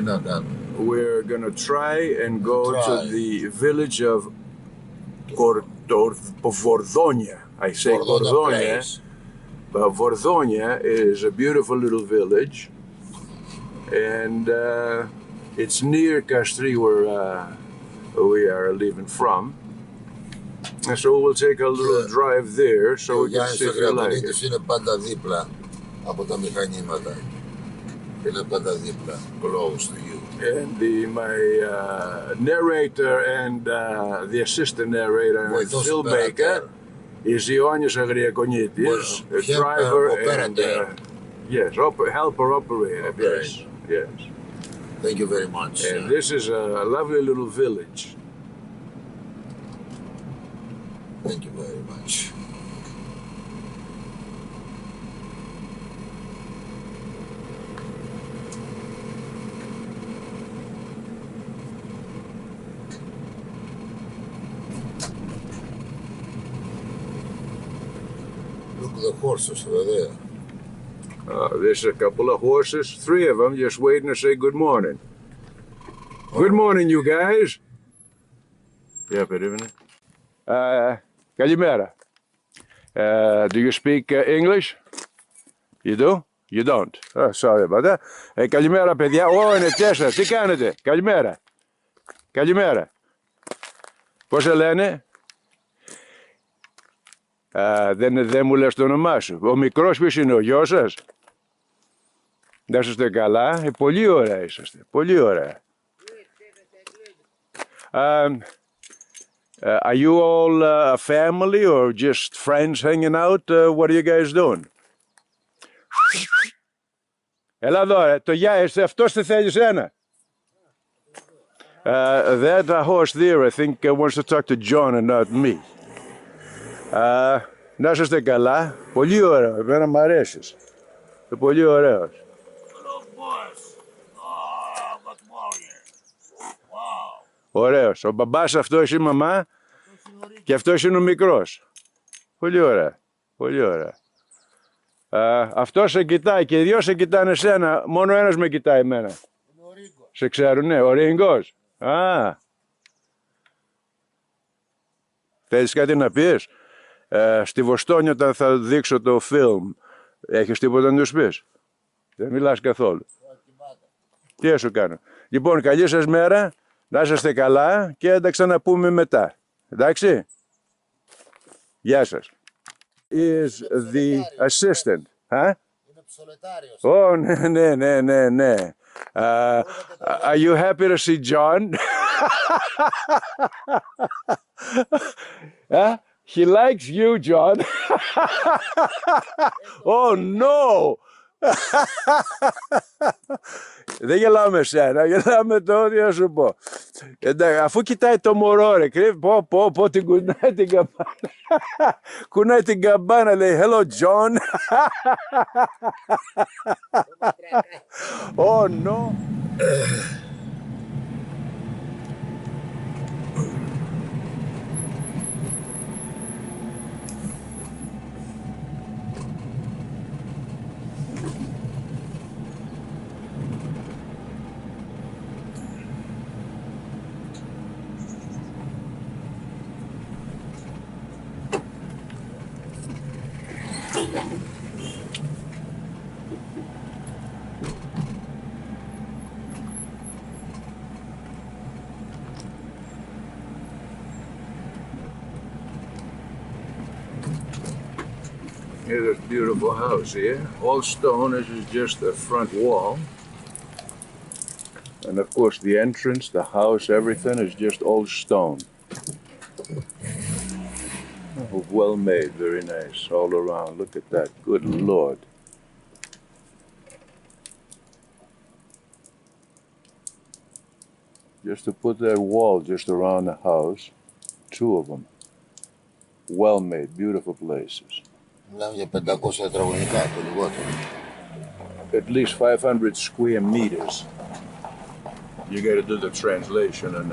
να κάνουμε? We're gonna try and go to the village of Vordonia. I say Vordonia, but Vordonia is a beautiful little village, and it's near Castries, where we are leaving from. And so we'll take a little drive there, so we can see if we like it. Είναι πάντα δίπλα από τα μηχανήματα. Είναι πάντα δίπλα, close to you. And my narrator and the assistant narrator and filmmaker is Ioannis Agriakonitis, a driver and yes, helper operator. Okay. Yes. Thank you very much. And this is a lovely little village. Thank you very much. Look at the horses over there. There's a couple of horses, 3 of them, just waiting to say good morning. Good morning, you guys. Yeah, περίμενε. Καλημέρα. Do you speak English? You do? You don't? Oh, sorry about that. Καλημέρα, παιδιά. Είναι 4. Τι κάνετε? Καλημέρα. Καλημέρα. Πώς σε λένε? Δεν μου λες το όνομά σου. Ο μικρός ποιος είναι, ο γιος σας? Να είστε καλά. Πολύ ωραία είσαστε. Πολύ ωραία. Are you all a family or just friends hanging out? What are you guys doing? Έλα εδώ, το γεια, αυτός τι θέλει σένα? That horse there, I think, wants to talk to John and not me. Να είστε καλά. Πολύ ωραίο, εμένα μ' αρέσεις. Πολύ ωραίος. Ωραίος. Ο μπαμπάς αυτός, η μαμά και αυτός είναι ο μικρός. Πολύ ωραία. Πολύ ωραία. Αυτός σε κοιτάει και οι δυο σε κοιτάνε εσένα. Μόνο ένας με κοιτάει εμένα. Σε ξέρουνε. Ο Ρίγκος. Θέλεις κάτι να πεις? Στη Βοστόνη όταν θα δείξω το φιλμ, έχεις τίποτα να τους πεις? Δεν μιλάς καθόλου. Τι σου κάνω? Λοιπόν, καλή σας μέρα. Να είστε καλά και θα τα ξαναπούμε μετά. Εντάξει. Γεια σας. Is the assistant. Είναι ψολετάριος. Ναι. Are you happy to see John? He likes you, John. Oh no. Δεν γελάω με σένα, γελάω με το ό,τι να σου πω. Αφού κοιτάει το μωρό, ρε, πω, την κουνάει την καμπάνα. Κουνάει την καμπάνα, λέει, hello John. Oh no. Here's this beautiful house here. All stone. This is just the front wall. And of course the entrance, the house, everything is just all stone. Oh, well made, very nice, all around. Look at that, good Lord. Just to put that wall just around the house, 2 of them. Well made, beautiful places. Μιλάμε για 500 τετραγωνικά, το λιγότερο. At least 500 square meters. You got to do the translation in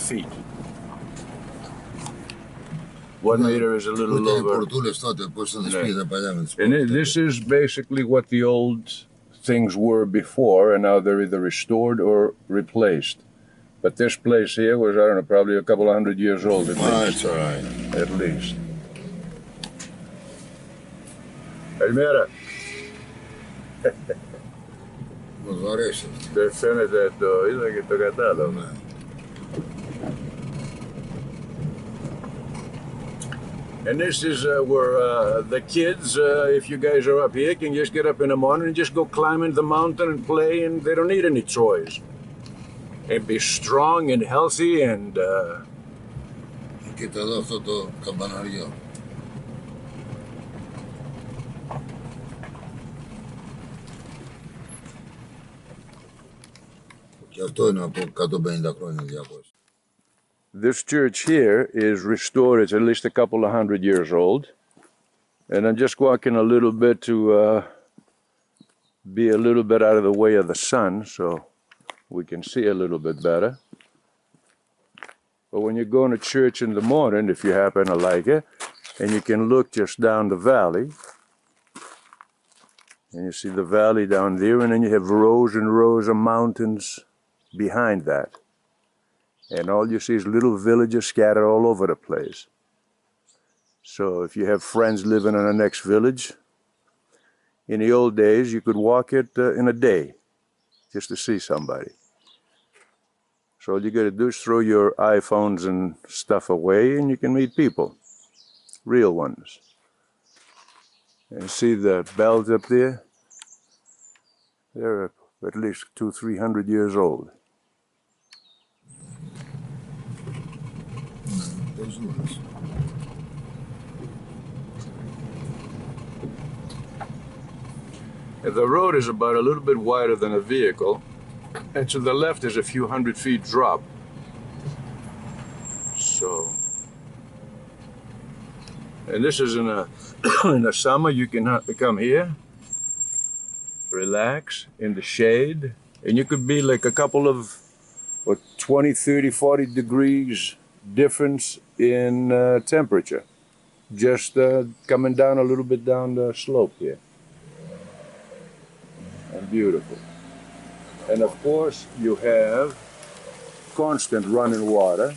feet. 1 meter is a little over. Πορτούλες τότε, πώς θα τις πήγαινε παλιά με τις And this is basically what the old things were before, and now they're either restored or replaced. But this place here was, I don't know, probably a couple of 100 years old at Oh, least. it's all right. At least. Καλημέρα. Μου αρέσει. Δεν φαίνεται, το είδα και το κατάλαβα. Ναι. And this is where the kids, if you guys are up here, can just get up in the morning and just go climbing the mountain and play, and they don't need any toys. And be strong and healthy and... Κοίτα εδώ αυτό το καμπαναριό. Και αυτό είναι από 150 χρόνια, 200. This church here is restored. It's at least a couple of 100 years old. And I'm just walking a little bit to be a little bit out of the way of the sun so we can see a little bit better. But when you're going to church in the morning, if you happen to like it, and you can look just down the valley, and you see the valley down there, and then you have rows and rows of mountains behind that. And all you see is little villages scattered all over the place. So if you have friends living in the next village, in the old days, you could walk it in a day just to see somebody. So all you got to do is throw your iPhones and stuff away and you can meet people, real ones. And see the bells up there? They're at least 200-300 years old. The road is about a little bit wider than a vehicle, and to the left is a few 100 feet drop. So, and this is in the summer. You can come here, relax in the shade, and you could be like a couple of 20, 30, 40 degrees difference in temperature, just coming down a little bit down the slope here. And beautiful. And of course you have constant running water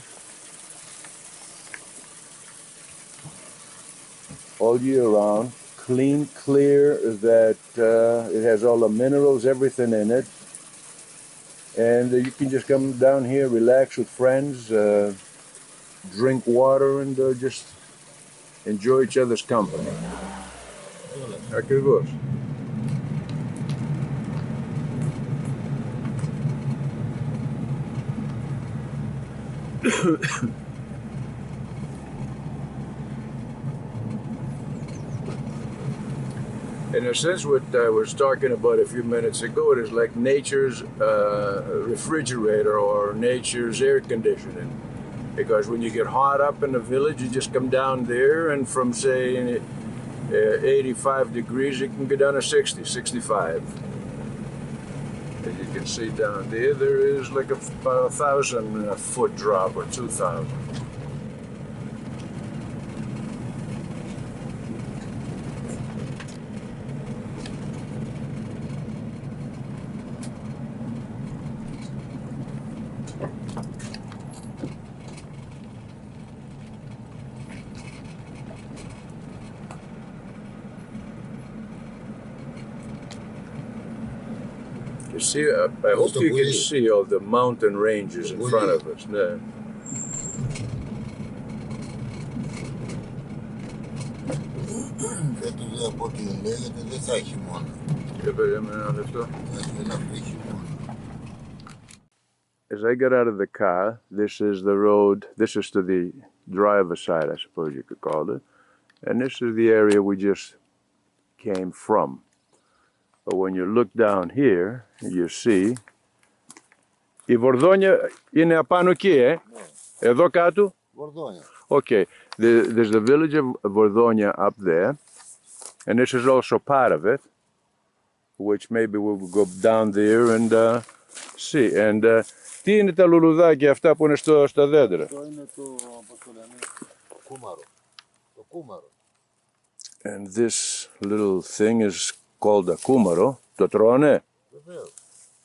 all year round, clean, clear, that it has all the minerals, everything in it. And you can just come down here, relax with friends, drink water, and just enjoy each other's company. Ακριβώς. In a sense, what I was talking about a few minutes ago, it is like nature's refrigerator or nature's air conditioning. Because when you get hot up in the village, you just come down there, and from, say, 85 degrees, you can go down to 60, 65. As you can see down there, there is like about 1,000 foot drop or 2,000. See, I hope you can see all the mountain ranges in front of us. Ναι. Φέτος από ό,τι λέγεται δεν θα έχει μόνο. Και περίμενε ένα λεπτό. Δεν έχει μόνο. As I get out of the car, this is the road, this is to the driver's side, I suppose you could call it. And this is the area we just came from. But when you look down here, you see, η Βορδόνια είναι απάνω εκεί, Εδώ κάτω? Βορδόνια. Okay, there's the village of Vordonia up there, and this is also part of it, which maybe we'll go down there and see. And τι είναι τα λουλουδάκια αυτά που είναι στα δέντρα? Αυτό είναι το, πώς το λένε, κούμαρο. Το κούμαρο. And this little thing is called a kumaro, Το τρώνε. Βεβαίως.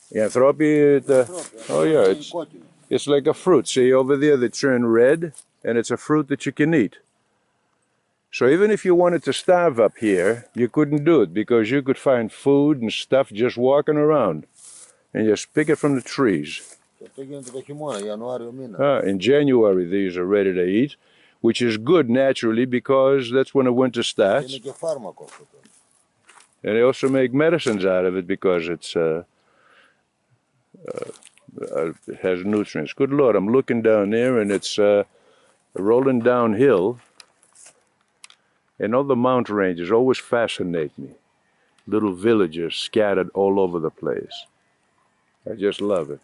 Οι ανθρώποι... Oh yeah, Είναι κόκκινο. it's like a fruit. See, over there they turn red, and it's a fruit that you can eat. So even if you wanted to starve up here, you couldn't do it because you could find food and stuff just walking around, and just pick it from the trees. Και αυτό γίνεται το χειμώνα, Ιανουάριο μήνα. In January, these are ready to eat, which is good naturally because that's when the winter Και starts. είναι και φάρμακο αυτό. And they also make medicines out of it because it has nutrients. Good Lord, I'm looking down there and it's rolling downhill. And all the mountain ranges always fascinate me. Little villages scattered all over the place. I just love it.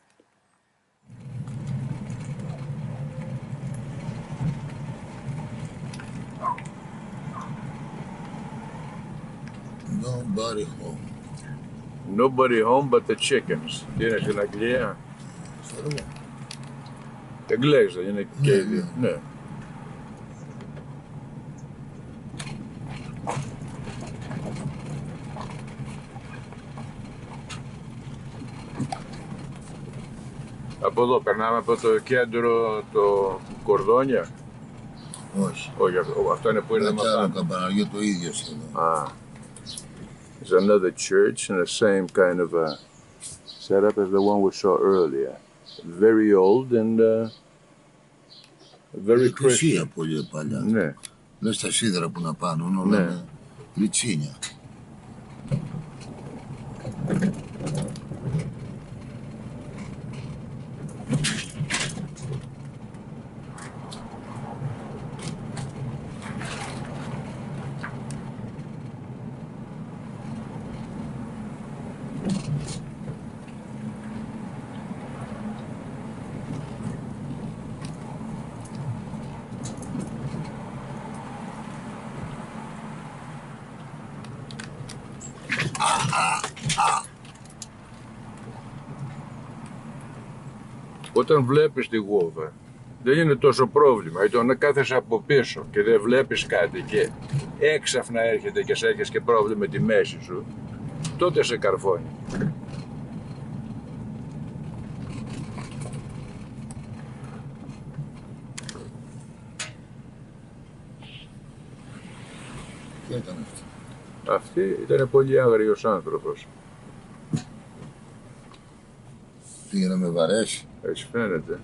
Nobody home. Nobody home but the chickens. Τι είναι στην Αγγλία? Ξέρουμε. Εγγλέζα είναι και οι δύο. Ναι. Από εδώ περνάμε από το κέντρο το Κορδόνια. Όχι. Όχι, αυτό είναι που είναι Ένα με κι άλλο πάνω. καμπαναριό το ίδιο σχεδόν. Ah. There's another church in the same kind of a setup as the one we saw earlier. Very old and very Εκκλησία Christian. πολύ παλιά. Ναι. Λες τα σίδερα που να πάνω, όλα Ναι. με λιτσίνια. Όταν βλέπεις τη γούβα, δεν είναι τόσο πρόβλημα. Γιατί όταν κάθεσαι από πίσω και δεν βλέπεις κάτι και έξαφνα έρχεται και σε έχεις και πρόβλημα με τη μέση σου, τότε σε καρφώνει. Ποια ήταν αυτή? Αυτή ήταν πολύ άγριος άνθρωπος. Πήγε να με βαρέσει. Έτσι φαίνεται.